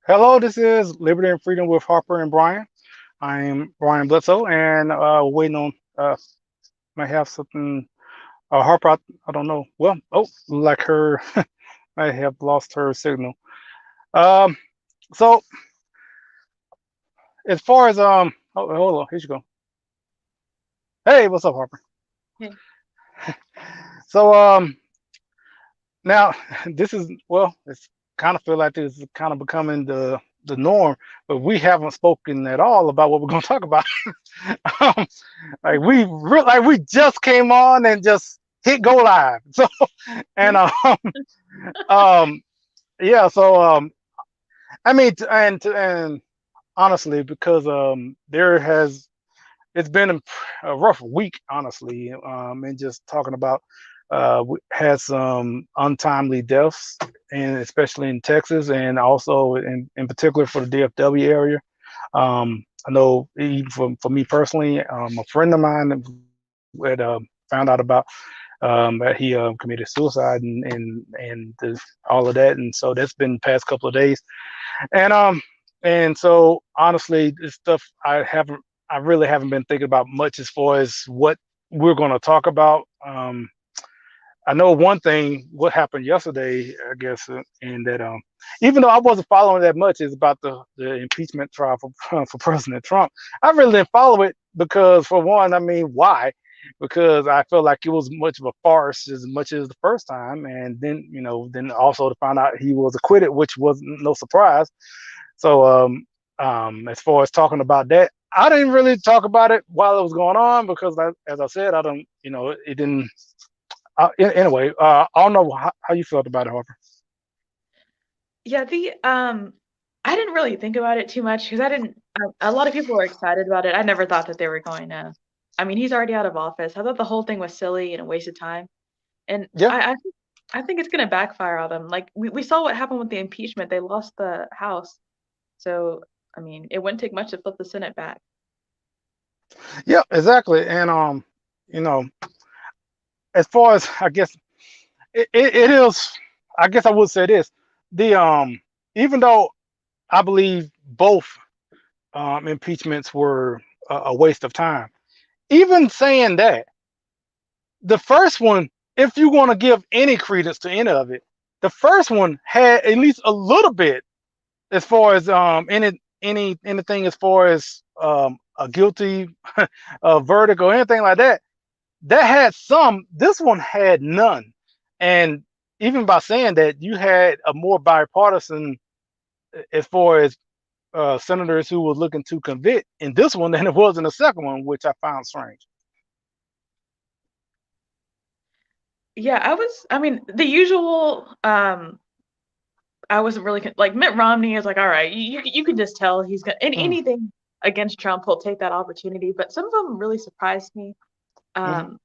Hello, this is Liberty and Freedom with Harper and Brian. I am Brian Bledsoe, and waiting on might have something. Harper, I don't know. Well, oh, like her, I have lost her signal. Um, so as far as hold on, here you go. Hey, what's up, Harper? Okay. So now this is it's kind of feel like this is kind of becoming the norm, but we haven't spoken at all about what we're going to talk about. um, like we just came on and just hit go live. So and um yeah, so I mean and honestly, because there has it's been a rough week, honestly, and just talking about had some untimely deaths, and especially in Texas, and also in particular for the DFW area. I know even for me personally, a friend of mine had found out about that he committed suicide and all of that, and so that's been the past couple of days, and so honestly, this stuff I really haven't been thinking about much as far as what we're going to talk about. I know one thing, what happened yesterday, I guess, and that even though I wasn't following that much, is about the impeachment trial for for President Trump. I really didn't follow it because, for one, I mean, why? Because I felt like it was much of a farce as much as the first time, and then then also to find out he was acquitted, which was no surprise. So as far as talking about that, I didn't really talk about it while it was going on because, as I said, I don't, it didn't. Anyway, I don't know how you felt about it, Harper. Yeah, I didn't really think about it too much because I didn't. A lot of people were excited about it. I never thought that they were going to. I mean, he's already out of office. I thought the whole thing was silly and a waste of time. And Yeah, I think it's going to backfire on them. Like we saw what happened with the impeachment. They lost the House. So, I mean, it wouldn't take much to flip the Senate back. yeah, exactly. And you know, as far as I guess it is, I guess I would say this: the even though I believe both impeachments were a waste of time, even saying that, the first one, if you want to give any credence to any of it, the first one had at least a little bit as far as anything as far as a guilty verdict or anything like that. That had some. This one had none, and even by saying that, you had a more bipartisan as far as senators who was looking to convict in this one than it was in the second one, which I found strange. Yeah, I mean, the usual. I wasn't really like Mitt Romney is like, all right, you can just tell he's gonna Mm, anything against Trump, he'll take that opportunity. But some of them really surprised me. mhm. Um,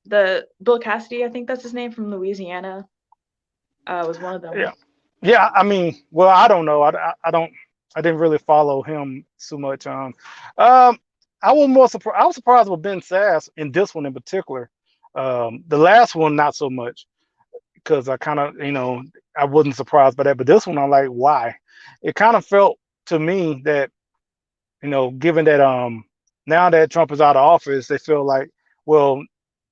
the Bill Cassidy, I think that's his name from Louisiana, was one of them. Yeah, yeah. I mean, well, I don't know. I don't. I didn't really follow him too much. Um, I was more surprised. I was surprised with Ben Sass in this one in particular. The last one, not so much because I kind of, I wasn't surprised by that. But this one, I'm like, why? It kind of felt to me that, given that now that Trump is out of office, they feel like, well,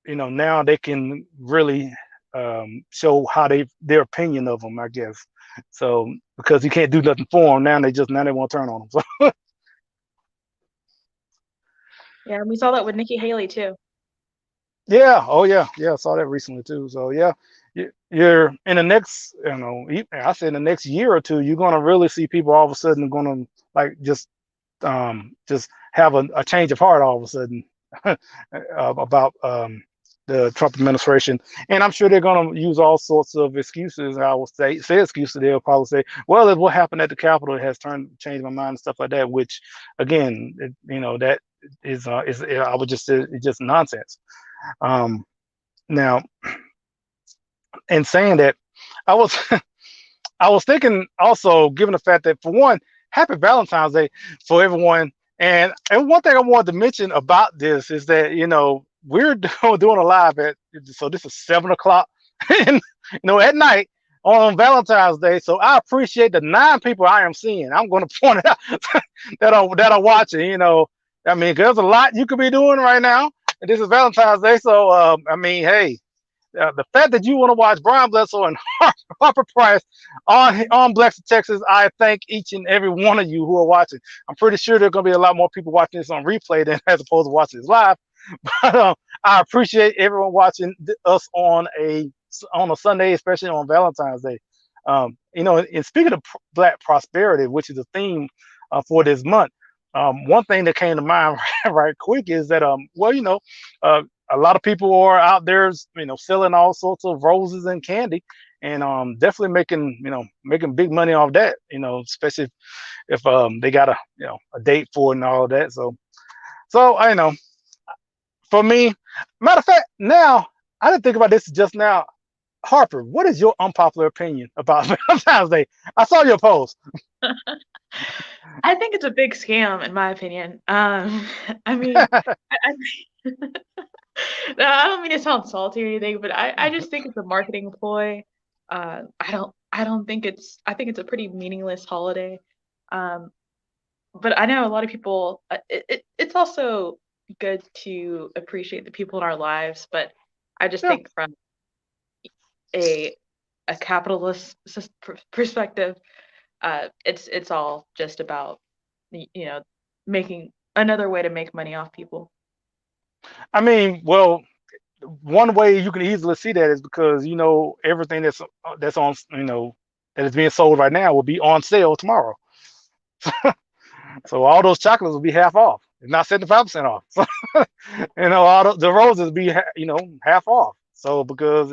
now they can really show how their opinion of him, I guess. So because you can't do nothing for him now, now they want to turn on him. So Yeah, and we saw that with Nikki Haley too. yeah, oh yeah, yeah, I saw that recently too. So yeah, you're in the next, I said in the next year or two, you're gonna really see people all of a sudden gonna like just have a change of heart all of a sudden about the Trump administration, and I'm sure they're going to use all sorts of excuses. I will say excuses. They'll probably say, "Well, what happened at the Capitol has changed my mind and stuff like that." Which, again, that is I would just say it's just nonsense. Um, Now, in saying that, I was I was thinking also, given the fact that for one, Happy Valentine's Day for everyone. And one thing I wanted to mention about this is that we're doing a live at, so this is 7 o'clock, and at night on Valentine's Day. So I appreciate the 9 people I am seeing. I'm going to point it out that are watching. I mean, 'cause there's a lot you could be doing right now, and this is Valentine's Day. So I mean, hey, the fact that you want to watch Brian Bledsoe and Harper Price on Blexit, Texas, I thank each and every one of you who are watching. I'm pretty sure there are going to be a lot more people watching this on replay than as opposed to watching this live. But I appreciate everyone watching us on a Sunday, especially on Valentine's Day. And speaking of Black prosperity, which is a theme for this month, one thing that came to mind right quick is that uh, a lot of people are out there, selling all sorts of roses and candy, and definitely making big money off that. Especially if they got a date for it and all of that. So I know for me, matter of fact, now I didn't think about this just now. Harper, what is your unpopular opinion about Valentine's Day? I saw your post. I think it's a big scam, in my opinion. I mean, I no, I don't mean to sound salty or anything, but I just think it's a marketing ploy. I don't think I think it's a pretty meaningless holiday. Um, but I know a lot of people. It's also good to appreciate the people in our lives, but I just Yeah, think from a a capitalist perspective, it's all just about you know making another way to make money off people. I mean, well, one way you can easily see that is because everything that's on that is being sold right now will be on sale tomorrow. So all those chocolates will be half off, if not 75% off. So all the roses be half off. So because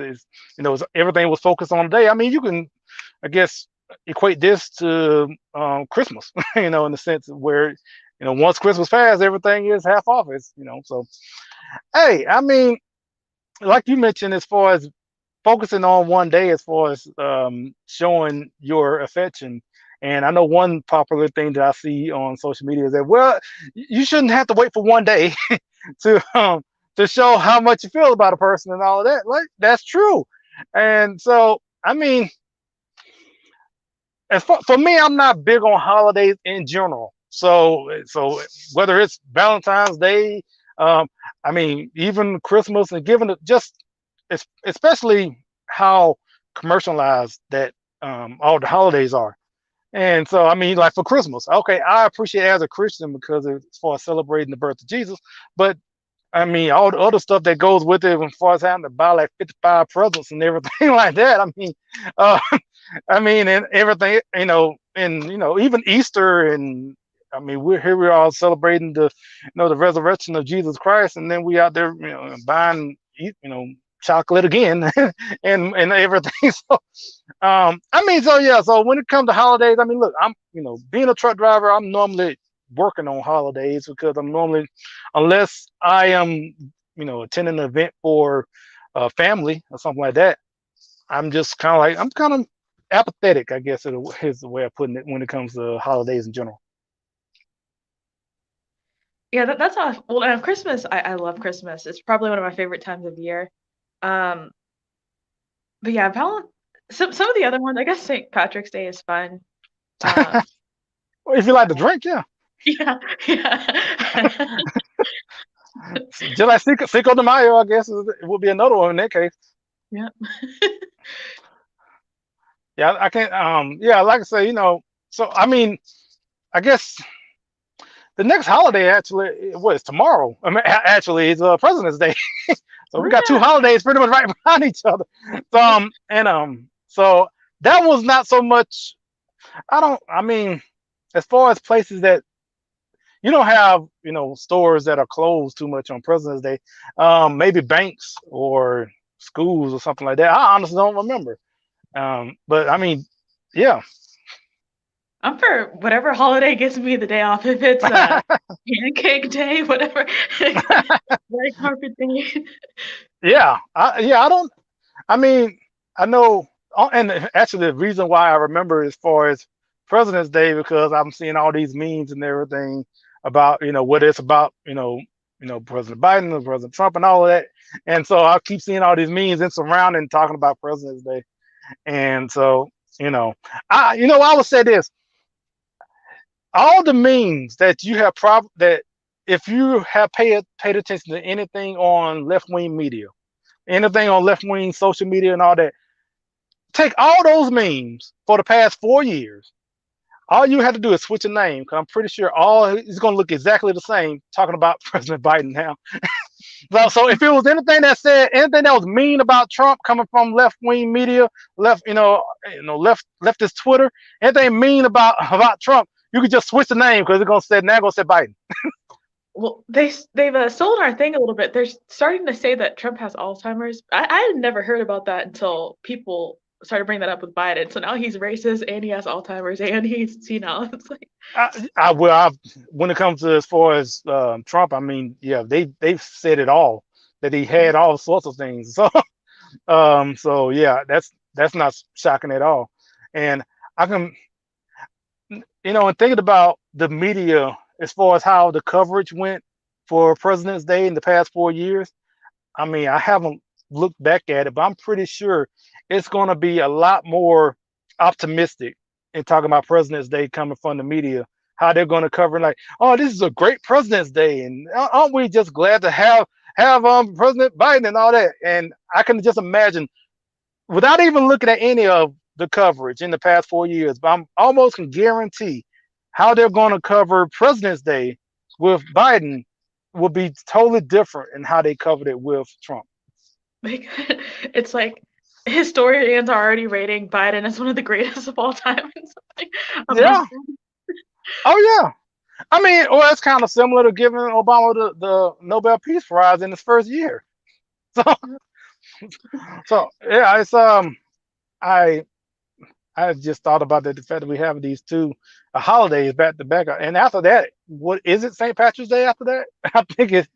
everything was focused on the day. I mean, you can, I guess, equate this to Christmas. In the sense where once Christmas passed, everything is half off. So hey, I mean, like you mentioned, as far as focusing on one day, as far as showing your affection. And I know one popular thing that I see on social media is that, well, you shouldn't have to wait for one day to show how much you feel about a person and all of that. Like, that's true. And so, I mean, for me, I'm not big on holidays in general. So whether it's Valentine's Day, um, I mean, even Christmas, and given it just especially how commercialized that all the holidays are. And so, I mean, like for Christmas, okay, I appreciate it as a Christian because it's for celebrating the birth of Jesus. But I mean, all the other stuff that goes with it, as far as having to buy like 55 presents and everything like that. Uh, I mean, and everything, and even Easter, and I mean, we're all celebrating the resurrection of Jesus Christ, and then we out there, buying, chocolate again, and everything. So, I mean, so yeah. So when it comes to holidays, I mean, look, I'm, being a truck driver, I'm normally working on holidays because I'm normally, unless I am, attending an event for family or something like that, I'm kind of apathetic, I guess is the way of putting it when it comes to holidays in general. Yeah, that's how. Well, and Christmas, I love Christmas. It's probably one of my favorite times of year. Um, but yeah, some of the other ones, I guess St. Patrick's Day is fun. Um, Well, if you like to drink, yeah. yeah, yeah. Just like Cinco de Mayo, I guess it would be another one in that case. Yeah. Yeah, I can't. Yeah, like I say, So I mean, I guess the next holiday actually was tomorrow. I mean, actually, it's President's Day. So Oh we got two yeah. holidays pretty much right behind each other. So Yep. so that was not so much. I don't. I mean, as far as places that you don't have, stores that are closed too much on President's Day, maybe banks or schools or something like that. I honestly don't remember. But I mean, yeah. I'm for whatever holiday gives me the day off. If it's pancake day, whatever, red carpet day. Yeah, I don't. I mean, I know, and actually, the reason why I remember as far as President's Day because I'm seeing all these memes and everything about what it's about, President Biden and President Trump and all of that, and so I keep seeing all these memes and surrounding talking about President's Day, and so I would say this: all the memes that you have that if you have paid attention to anything on left wing media, anything on left wing social media and all that, take all those memes for the past 4 years. All you have to do is switch a name because I'm pretty sure all it's going to look exactly the same talking about President Biden now. So if it was anything that said anything that was mean about Trump coming from left wing media, leftist Twitter, anything mean about Trump, you could just switch the name because it's going to say now going to say Biden. Well, they've sold our thing a little bit. They're starting to say that Trump has Alzheimer's. I had never heard about that until people started bringing that up with Biden. So now he's racist and he has Alzheimer's and he's senile. It's like, When it comes to as far as Trump, I mean, yeah, they've said it all that he had all sorts of things. So yeah, that's not shocking at all. And I can, and thinking about the media as far as how the coverage went for President's Day in the past 4 years. I mean, I haven't looked back at it, but I'm pretty sure it's going to be a lot more optimistic in talking about President's Day coming from the media. How they're going to cover like, oh, this is a great President's Day, and aren't we just glad to have President Biden and all that? And I can just imagine, without even looking at any of the coverage in the past 4 years, but I'm almost can guarantee how they're going to cover President's Day with Biden will be totally different in how they covered it with Trump. it's like historians are already rating Biden as one of the greatest of all time. Yeah. Oh yeah. I mean, well, it's kind of similar to giving Obama the Nobel Peace Prize in his first year. So, so yeah, it's I I just thought about the fact that we have these two holidays back to back, and after that, what is it? St. Patrick's Day after that? I think it's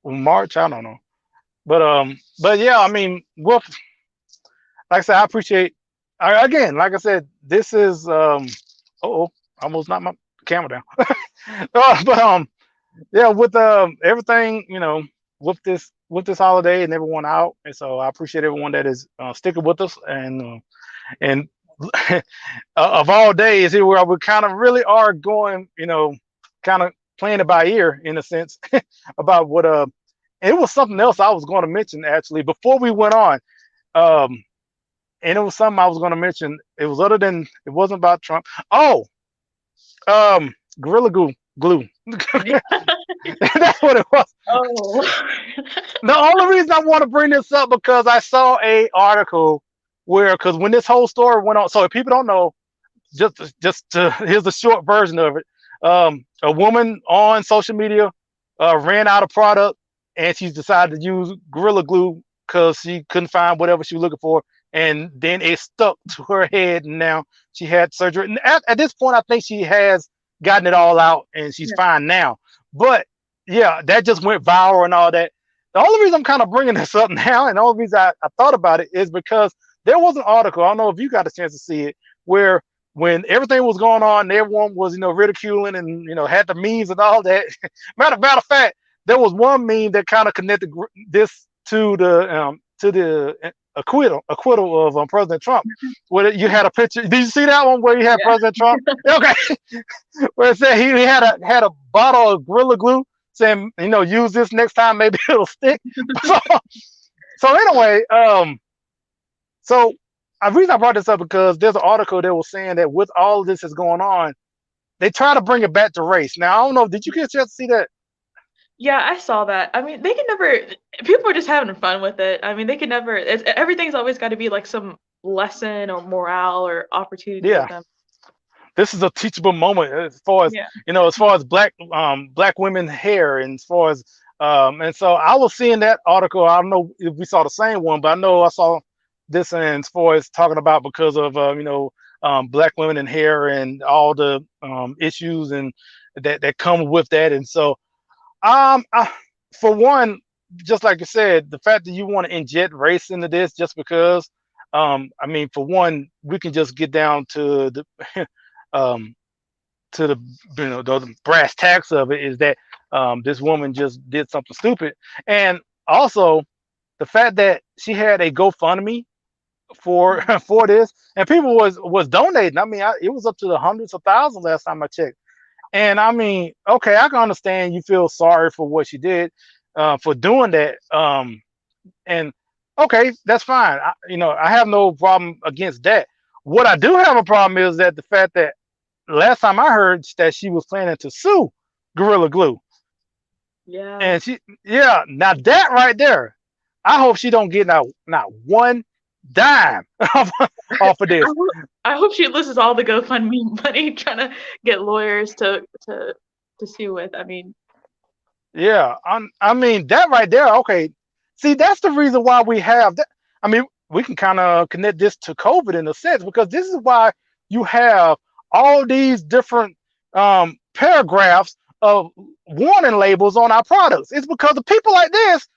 March. I don't know, but yeah, I mean, well, like I said, I appreciate. Again, like I said, this is oh, almost not my camera down. But yeah, with everything, with this holiday and everyone out, and so I appreciate everyone that is sticking with us, and of all days here where we kind of really are going, kind of playing it by ear in a sense about what it was something else I was going to mention actually before we went on. Um, and it was something I was going to mention. It was other than it wasn't about Trump. Oh, Gorilla Glue. That's what it was. Oh. The only reason I want to bring this up because I saw a article because when this whole story went on, so if people don't know, here's the short version of it. A woman on social media ran out of product, and she decided to use Gorilla Glue because she couldn't find whatever she was looking for, and then it stuck to her head, and now she had surgery. And at this point, I think she has gotten it all out, and she's fine now. But yeah, that just went viral and all that. The only reason I'm kind of bringing this up now, and the only reason I thought about it is because there was an article, I don't know if you got a chance to see it, where when everything was going on, everyone was, ridiculing and, had the memes and all that. Matter of fact, there was one meme that kind of connected this to the acquittal of President Trump, where you had a picture. Did you see that one where you had President Trump? Okay, where it said he had a bottle of Gorilla Glue saying, use this next time, maybe it'll stick. So anyway, so the reason I brought this up because there's an article that was saying that with all of this is going on, they try to bring it back to race. Now I don't know. Did you get a chance to see that? Yeah, I saw that. I mean, they can never. People are just having fun with it. I mean, they can never. Everything's always got to be like some lesson or morale or opportunity with them. This is a teachable moment as far as as far as black women hair and as far as and so I was seeing that article. I don't know if we saw the same one, but I know I saw this and as far as talking about because of black women in hair and all the issues and that come with that. And so, I, for one, just like you said, the fact that you want to inject race into this just because, I mean, for one, we can just get down um, to the the brass tacks of it is that this woman just did something stupid, and also the fact that she had a GoFundMe for Mhm. for this, and people was donating. I mean, it was up to the hundreds of thousands last time I checked. And I mean, okay, I can understand you feel sorry for what she did, for doing that. And okay, that's fine. I have no problem against that. What I do have a problem is that the fact that last time I heard that she was planning to sue Gorilla Glue, Yeah. and yeah, now that right there, I hope she don't get not one dime off of I this. hope, I hope she loses all the GoFundMe money trying to get lawyers to sue with. I mean, Yeah, I mean that right there. Okay, see, that's the reason why we have that. I mean, we can kind of connect this to COVID in a sense because this is why you have all these different paragraphs of warning labels on our products. It's because of people like this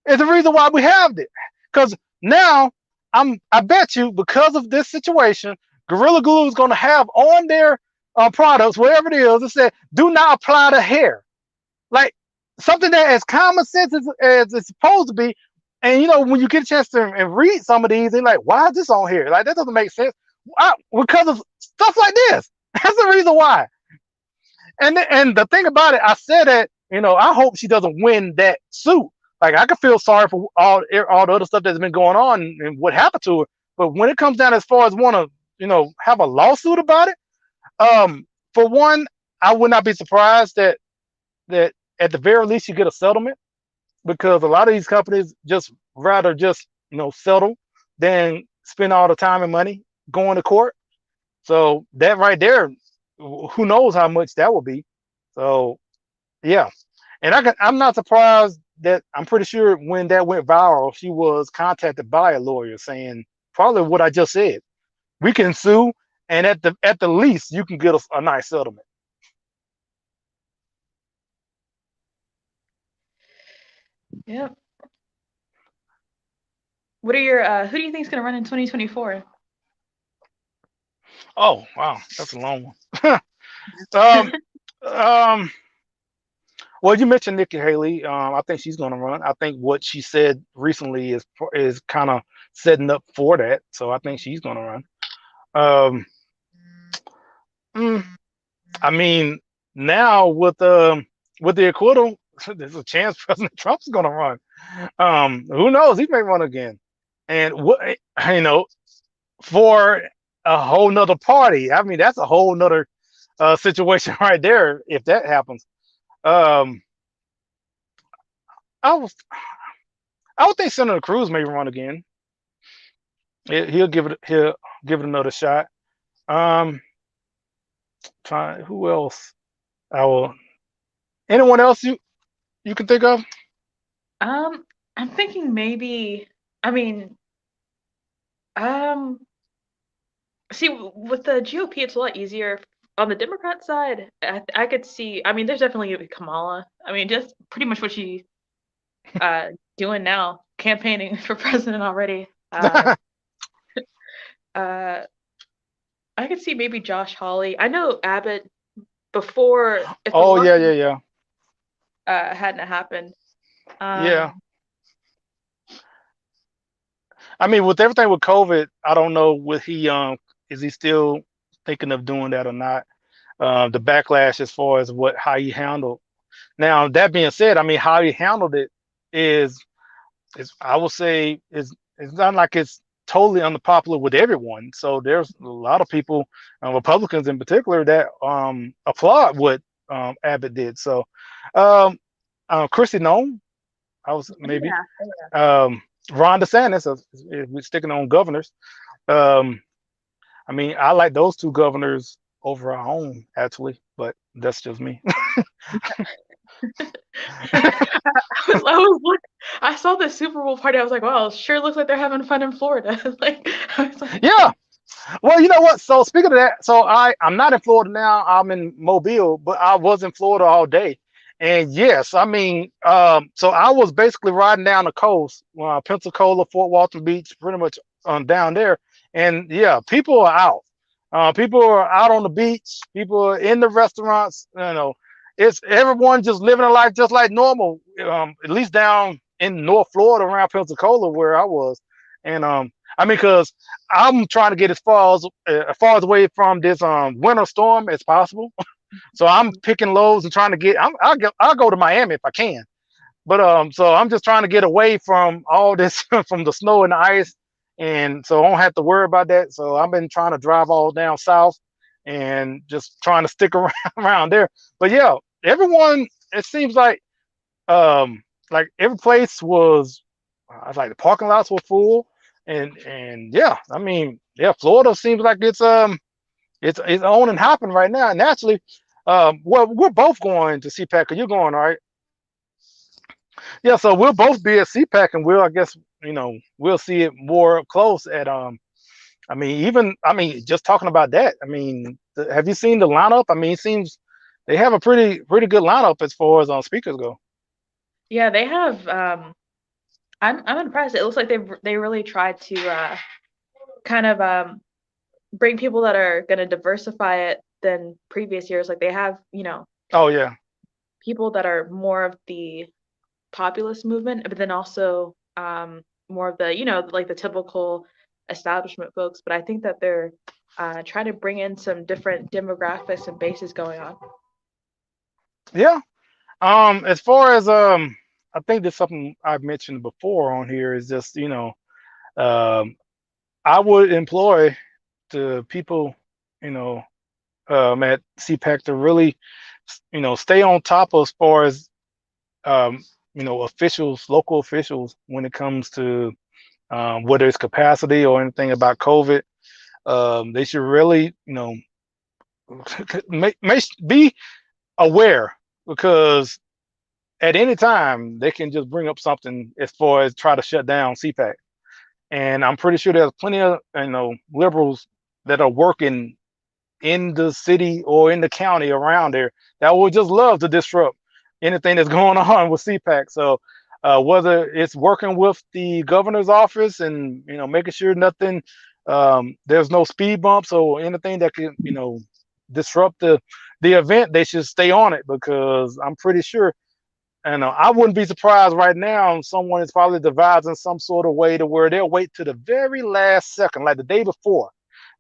is the reason why we have it. Because now I bet you because of this situation, Gorilla Glue is going to have on their products, whatever it is, it said, "Do not apply to hair." Like something that as common sense as it's supposed to be. And when you get a chance to and read some of these, they're like, why is this on here? Like that doesn't make sense. Because of stuff like this. That's the reason why. And the thing about it, I said that I hope she doesn't win that suit. Like I could feel sorry for all the other stuff that's been going on and what happened to her. But when it comes down as far as want to have a lawsuit about it, for one, I would not be surprised that at the very least you get a settlement because a lot of these companies just rather just settle than spend all the time and money going to court. So that right there, who knows how much that will be. So yeah, and I'm not surprised that I'm pretty sure when that went viral, she was contacted by a lawyer saying probably what I just said. We can sue, and at the least you can get a nice settlement. yeah. What are your who do you think is going to run in 2024? Oh wow, that's a long one. um, um, well, you mentioned Nikki Haley. I think she's going to run. I think what she said recently is kind of setting up for that. So I think she's going to run. Um, mm, I mean, now with the acquittal, there's a chance President Trump's going to run. Who knows? He may run again. And what you know for a whole nother party. I mean, that's a whole nother situation right there if that happens. Um, I was I would think Senator Cruz may run again. He'll give it another shot. Um, try who else? I will. Anyone else you can think of? Um, I'm thinking maybe. I mean, um, see, with the GOP, it's a lot easier. On the Democrat side, I could see. I mean, there's definitely gonna be Kamala. I mean, just pretty much what she's doing now, campaigning for president already. Uh, I could see maybe Josh Hawley. I know Abbott before, if the Oh yeah, election yeah, yeah, hadn't happened. yeah. Um, I mean, with everything with COVID, I don't know. Would he is he still thinking of doing that or not? The backlash as far as how he handled. Now that being said, I mean how he handled it is I would say it's not like it's totally unpopular with everyone. So there's a lot of people, Republicans in particular, that applaud what Abbott did. So Chrissy Nome, I was maybe yeah. um, Ron DeSantis, if we're sticking on governors. Um, I mean, I like those two governors over our own actually, but that's just me. I saw the Super Bowl party. I was like, wow, sure looks like they're having fun in Florida. Like, I was like, Yeah. Well, you know what? So speaking of that, so I'm not in Florida now. I'm in Mobile, but I was in Florida all day. And yes, I mean, so I was basically riding down the coast, Pensacola, Fort Walton Beach, pretty much down there. And yeah, people are out. People are out on the beach. People are in the restaurants. It's everyone just living a life just like normal. At least down in North Florida, around Pensacola, where I was. And I mean, because I'm trying to get as far as away from this winter storm as possible. So I'm picking lows and trying to get. I'll go to Miami if I can. But so I'm just trying to get away from all this from the snow and the ice, and so I don't have to worry about that. So I've been trying to drive all down south and just trying to stick around there. But yeah, everyone. It seems like every place was like the parking lots were full, and yeah, I mean yeah, Florida seems like it's on and hopping right now. And actually, well, we're both going to CPAC. You're going, all right? Yeah, so we'll both be at CPAC, and I guess, we'll see it more up close at I mean, just talking about that. I mean, have you seen the lineup? I mean, it seems they have a pretty good lineup as far as speakers go. Yeah, they have. I'm impressed. It looks like they really tried to kind of bring people that are going to diversify it than previous years. Like they have, Oh yeah, people that are more of the populist movement, but then also more of the, like the typical establishment folks. But I think that they're trying to bring in some different demographics and bases going on. yeah. As far as I think there's something I've mentioned before on here is just um, I would employ the people you know at CPAC to really stay on top as far as um, officials, local officials, when it comes to whether it's capacity or anything about COVID. They should really be aware, because at any time they can just bring up something as far as try to shut down CPAC. And I'm pretty sure there's plenty of liberals that are working in the city or in the county around there that would just love to disrupt anything that's going on with CPAC. So whether it's working with the governor's office and making sure nothing, there's no speed bumps or anything that can disrupt the event, they should stay on it, because I'm pretty sure. And I wouldn't be surprised right now someone is probably devising some sort of way to where they'll wait to the very last second, like the day before,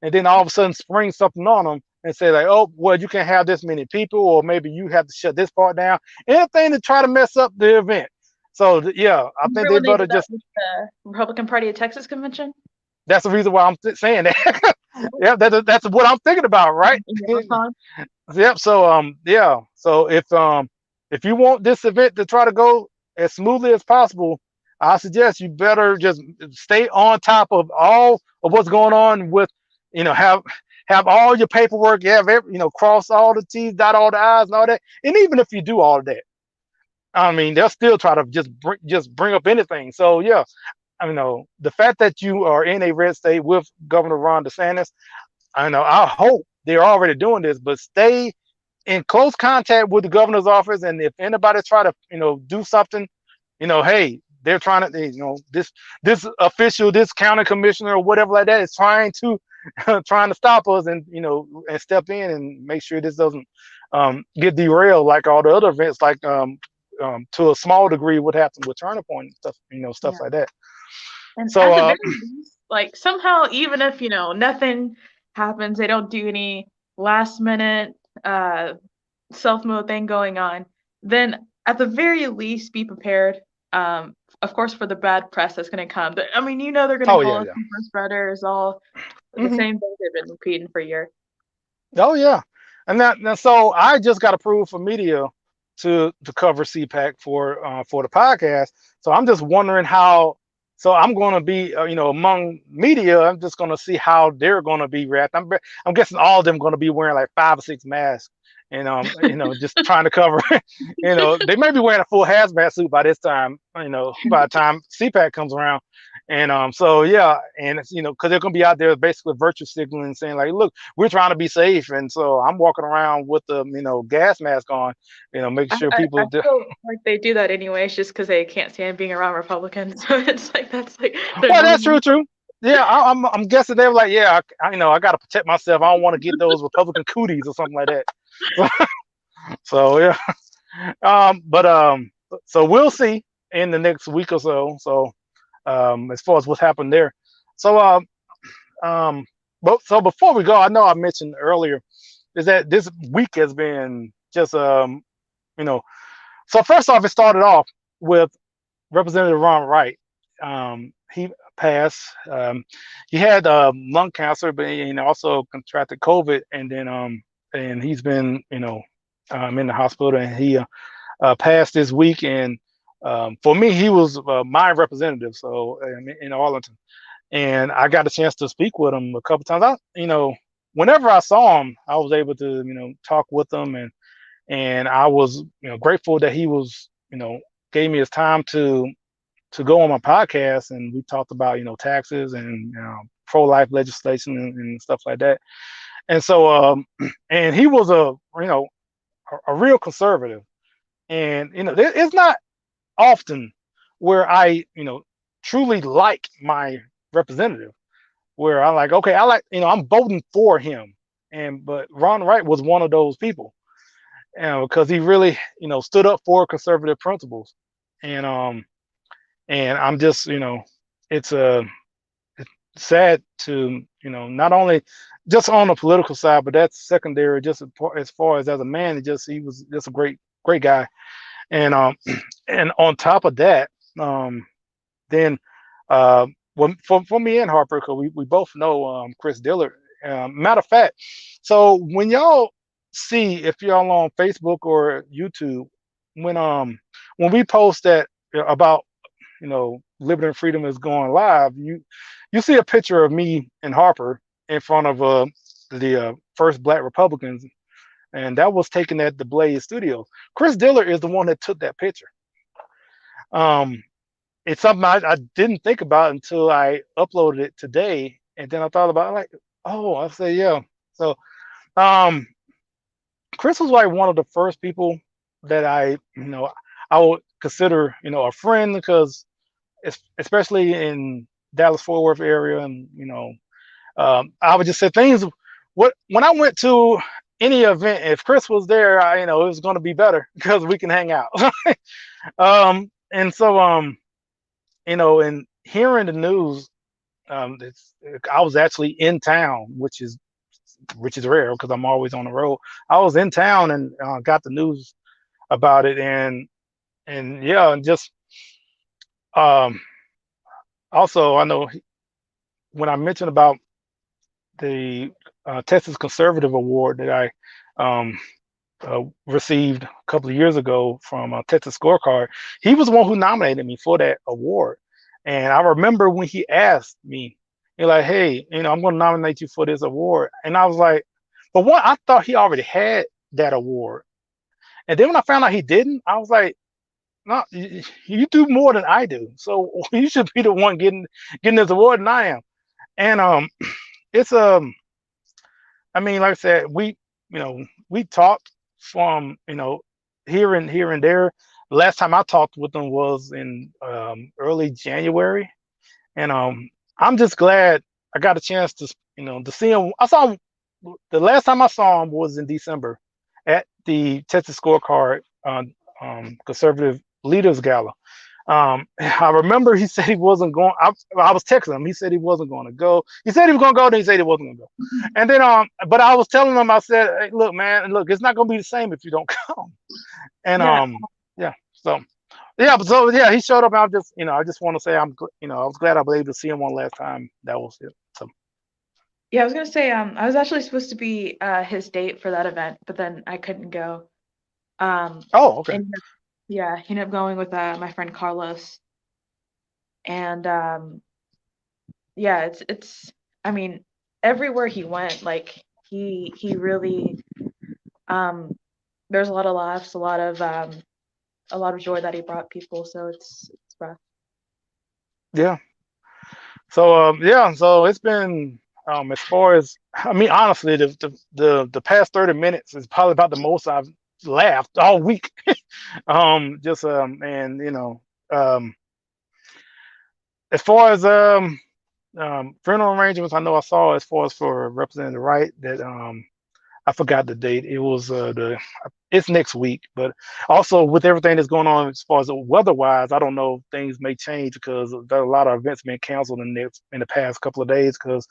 and then all of a sudden spring something on them and say like, oh, well, you can't have this many people, or maybe you have to shut this part down. Anything to try to mess up the event. So yeah, I think Remember they when they better did that just. with the Republican Party of Texas convention? That's the reason why I'm saying that. Yeah, that's what I'm thinking about, right? In Yellowstone? Yep. So yeah. So if you want this event to try to go as smoothly as possible, I suggest you better just stay on top of all of what's going on with, have all your paperwork, you have cross all the T's, dot all the I's and all that. And even if you do all of that, I mean, they'll still try to just bring up anything. So yeah, the fact that you are in a red state with Governor Ron DeSantis, I hope they're already doing this, but stay in close contact with the governor's office. And if anybody try to do something, hey, they're trying to, this official, this county commissioner or whatever like that is trying to trying to stop us, and and step in and make sure this doesn't get derailed like all the other events, like to a small degree what happened with Turning Point and stuff, stuff Yeah. like that. And So at the very least, like somehow, even if, nothing happens, they don't do any last minute self-mode thing going on, then at the very least be prepared. Of course, for the bad press that's going to come. I mean, they're going to oh call yeah, us yeah. super spreaders, all the Hmm. same things they've been repeating for years. Oh yeah, and so I just got approved for media to cover CPAC for the podcast. So I'm just wondering how. So I'm going to be among media. I'm just going to see how they're going to be reacting. I'm guessing all of them going to be wearing like 5 or 6 masks, and just trying to cover. They may be wearing a full hazmat suit by this time. By the time CPAC comes around, And so yeah, and it's, because they're gonna be out there basically virtue signaling, saying like, look, we're trying to be safe, and so I'm walking around with the gas mask on, making I, sure I, people I do. feel like they do that anyways, just because they can't stand being around Republicans. So it's like that's like their Well, that's true, normal. true. Yeah, I'm guessing they were like, yeah, I got to protect myself. I don't want to get those Republican cooties or something like that. So yeah, but so we'll see in the next week or so. So as far as what's happened there, so um, but so before we go, I know I mentioned earlier is that this week has been just you know, so first off, it started off with Representative Ron Wright. He passed. He had lung cancer, but he also contracted COVID, and he's been in the hospital, and he passed this week. And for me, he was my representative, so in Arlington, and I got a chance to speak with him a couple times. Whenever I saw him, I was able to talk with him, and I was grateful that he was gave me his time to go on my podcast, and we talked about taxes and pro-life legislation and stuff like that. And so and he was a real conservative, and it's not often where I truly like my representative, where I like, okay, I like, I'm voting for him, but Ron Wright was one of those people, because he really stood up for conservative principles. And um and I'm just it's sad to not only just on the political side, but that's secondary. Just as far as a man, he was just a great guy. And and on top of that, then for me and Harper, because we both know Chris Dillard. Matter of fact, so when y'all see, if y'all on Facebook or YouTube, when we post that about Liberty and Freedom is going live, you see a picture of me and Harper in front of the first Black Republicans, and that was taken at the Blaze Studios. Chris Dillard is the one that took that picture. Um, it's something I didn't think about until I uploaded it today, and then I thought about it, like, oh, I say yeah. So um, Chris was like one of the first people that I would consider a friend, because especially in Dallas Fort Worth area, and I would just say things. What when I went to any event, if Chris was there, it was going to be better because we can hang out. And so and hearing the news, it's I was actually in town, which is rare because I'm always on the road. I was in town and got the news about it, and yeah, and just um, also I know when I mentioned about the Texas Conservative Award that I received a couple of years ago from Texas Scorecard. He was the one who nominated me for that award, and I remember when he asked me, he's like, "Hey, I'm going to nominate you for this award," and I was like, "But one, I thought he already had that award," and then when I found out he didn't, I was like, "No, you do more than I do, so you should be the one getting this award than I am." And it's I mean, like I said, we talked from here and there. The last time I talked with them was in early January, and I'm just glad I got a chance to see him. I saw him the last time I saw him was in December at the Texas Scorecard Conservative Leaders Gala. I remember he said he wasn't going. I was texting him. He said he wasn't going to go. He said he was going to go. Then he said he wasn't going to go. And then, but I was telling him. I said, hey, "Look, man, look, it's not going to be the same if you don't come." And Yeah, yeah. So yeah, so yeah, he showed up. And I just, I just want to say I was glad I was able to see him one last time. That was it. So yeah. I was gonna say, I was actually supposed to be his date for that event, but then I couldn't go. Um, oh, okay. and yeah, he ended up going with my friend Carlos, and yeah, it's. I mean, everywhere he went, like he really um, there's a lot of laughs, a lot of joy that he brought people. So it's rough. Yeah. So yeah, so it's been as far as I mean, honestly, the past 30 minutes is probably about the most I've laughed all week. Just and um as far as funeral arrangements, I know I saw as far as for Representative Wright that I forgot the date. It was the it's next week, but also with everything that's going on as far as the weather-wise, I don't know if things may change because there are a lot of events being canceled in the past couple of days because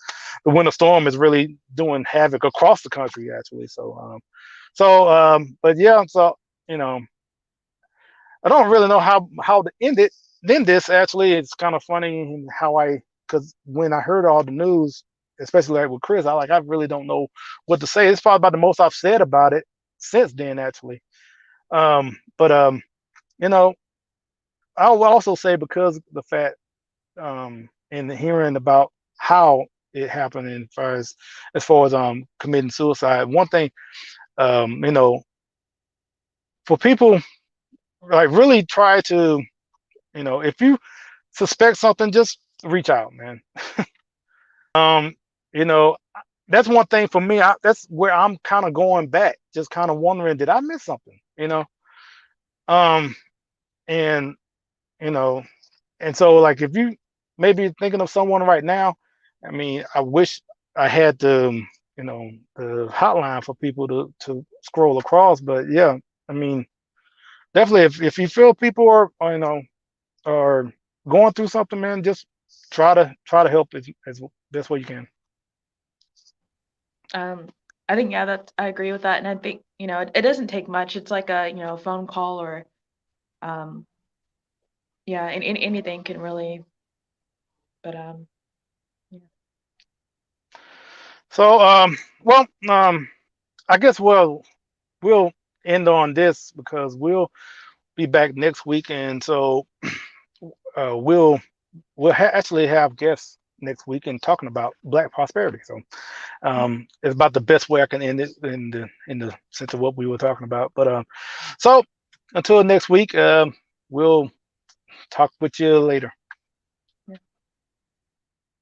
the winter storm is really doing havoc across the country actually. But yeah, so you know, I don't really know how to end it. Then this actually, it's kind of funny how because when I heard all the news, especially like with Chris, I really don't know what to say. It's probably about the most I've said about it since then, actually. But you know, I will also say because the fact in hearing about how it happened as far as committing suicide, one thing you know, for people like really try to if you suspect something, just reach out, man. Um, you know, that's one thing for me. That's where I'm kind of going back, just kind of wondering, did I miss something? Um, and you know, and so like if you maybe thinking of someone right now, I mean, I wish I had the hotline for people to scroll across, but yeah, I mean, definitely if you feel people are going through something, man, just try to help as best way you can. Um, I think yeah, that I agree with that, and I think it doesn't take much. It's like a phone call or um, yeah, and anything can really, but yeah. So well I guess we'll end on this because we'll be back next week, and so we'll actually have guests next week and talking about Black prosperity. So it's about the best way I can end it in the sense of what we were talking about. But so until next week, we'll talk with you later.